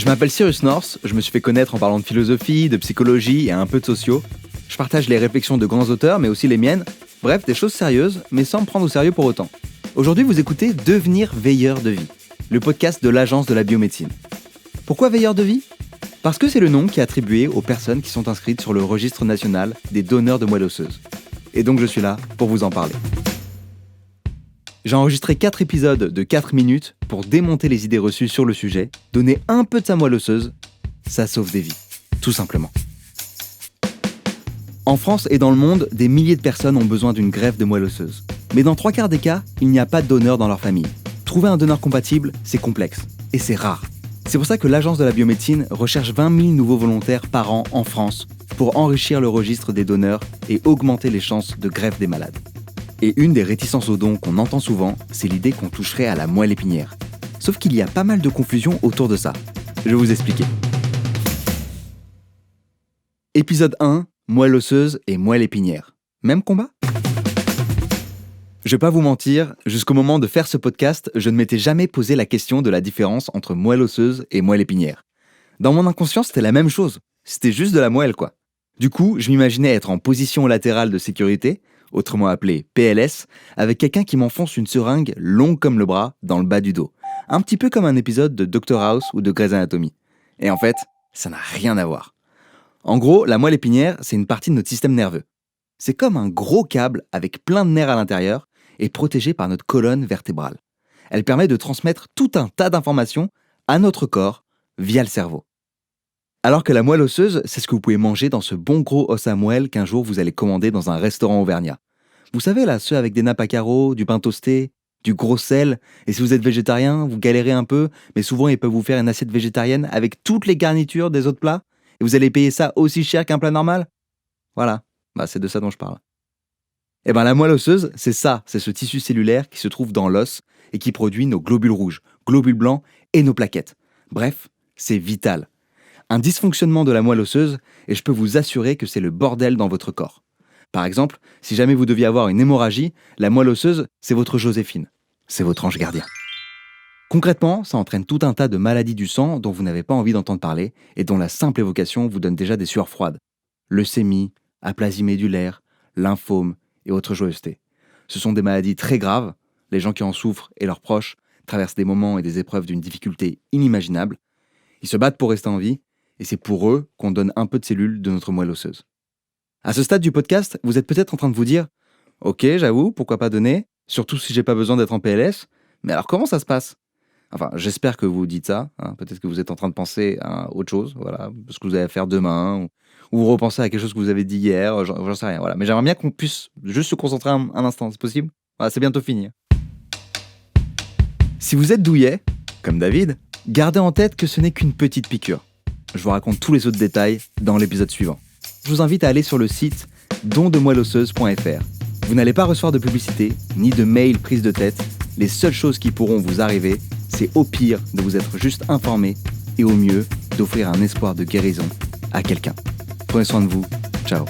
Je m'appelle Cyrus North, je me suis fait connaître en parlant de philosophie, de psychologie et un peu de sociaux. Je partage les réflexions de grands auteurs, mais aussi les miennes. Bref, des choses sérieuses, mais sans me prendre au sérieux pour autant. Aujourd'hui, vous écoutez Devenir veilleur de vie, le podcast de l'Agence de la biomédecine. Pourquoi veilleur de vie ? Parce que c'est le nom qui est attribué aux personnes qui sont inscrites sur le registre national des donneurs de moelle osseuse. Et donc je suis là pour vous en parler. J'ai enregistré 4 épisodes de 4 minutes pour démonter les idées reçues sur le sujet, donner un peu de sa moelle osseuse. Ça sauve des vies, tout simplement. En France et dans le monde, des milliers de personnes ont besoin d'une greffe de moelle osseuse. Mais dans 3/4 des cas, il n'y a pas de donneur dans leur famille. Trouver un donneur compatible, c'est complexe. Et c'est rare. C'est pour ça que l'Agence de la biomédecine recherche 20 000 nouveaux volontaires par an en France pour enrichir le registre des donneurs et augmenter les chances de greffe des malades. Et une des réticences aux dons qu'on entend souvent, c'est l'idée qu'on toucherait à la moelle épinière. Sauf qu'il y a pas mal de confusion autour de ça. Je vais vous expliquer. Épisode 1, moelle osseuse et moelle épinière. Même combat ? Je vais pas vous mentir, jusqu'au moment de faire ce podcast, je ne m'étais jamais posé la question de la différence entre moelle osseuse et moelle épinière. Dans mon inconscient, c'était la même chose. C'était juste de la moelle, quoi. Du coup, je m'imaginais être en position latérale de sécurité, autrement appelée PLS, avec quelqu'un qui m'enfonce une seringue longue comme le bras dans le bas du dos. Un petit peu comme un épisode de Dr House ou de Grey's Anatomy. Et en fait, ça n'a rien à voir. En gros, la moelle épinière, c'est une partie de notre système nerveux. C'est comme un gros câble avec plein de nerfs à l'intérieur et protégé par notre colonne vertébrale. Elle permet de transmettre tout un tas d'informations à notre corps via le cerveau. Alors que la moelle osseuse, c'est ce que vous pouvez manger dans ce bon gros os à moelle qu'un jour vous allez commander dans un restaurant auvergnat. Vous savez là, ceux avec des nappes à carreaux, du pain toasté, du gros sel, et si vous êtes végétarien, vous galérez un peu, mais souvent ils peuvent vous faire une assiette végétarienne avec toutes les garnitures des autres plats, et vous allez payer ça aussi cher qu'un plat normal ? Voilà, c'est de ça dont je parle. Et la moelle osseuse, c'est ça, c'est ce tissu cellulaire qui se trouve dans l'os et qui produit nos globules rouges, globules blancs et nos plaquettes. Bref, c'est vital. Un dysfonctionnement de la moelle osseuse, et je peux vous assurer que c'est le bordel dans votre corps. Par exemple, si jamais vous deviez avoir une hémorragie, la moelle osseuse, c'est votre Joséphine. C'est votre ange gardien. Concrètement, ça entraîne tout un tas de maladies du sang dont vous n'avez pas envie d'entendre parler et dont la simple évocation vous donne déjà des sueurs froides. Leucémie, aplasie médulaire, lymphome et autres joyeusetés. Ce sont des maladies très graves. Les gens qui en souffrent et leurs proches traversent des moments et des épreuves d'une difficulté inimaginable. Ils se battent pour rester en vie, et c'est pour eux qu'on donne un peu de cellules de notre moelle osseuse. À ce stade du podcast, vous êtes peut-être en train de vous dire « Ok, j'avoue, pourquoi pas donner, surtout si j'ai pas besoin d'être en PLS, mais alors comment ça se passe ?» Enfin, j'espère que vous dites ça, peut-être que vous êtes en train de penser à autre chose, voilà, ce que vous allez faire demain, ou vous repensez à quelque chose que vous avez dit hier, j'en sais rien, voilà. Mais j'aimerais bien qu'on puisse juste se concentrer un instant, c'est possible ? Voilà, c'est bientôt fini. Si vous êtes douillet, comme David, gardez en tête que ce n'est qu'une petite piqûre. Je vous raconte tous les autres détails dans l'épisode suivant. Je vous invite à aller sur le site dondemoelleosseuse.fr. Vous n'allez pas recevoir de publicité, ni de mail prise de tête. Les seules choses qui pourront vous arriver, c'est au pire de vous être juste informé et au mieux d'offrir un espoir de guérison à quelqu'un. Prenez soin de vous. Ciao.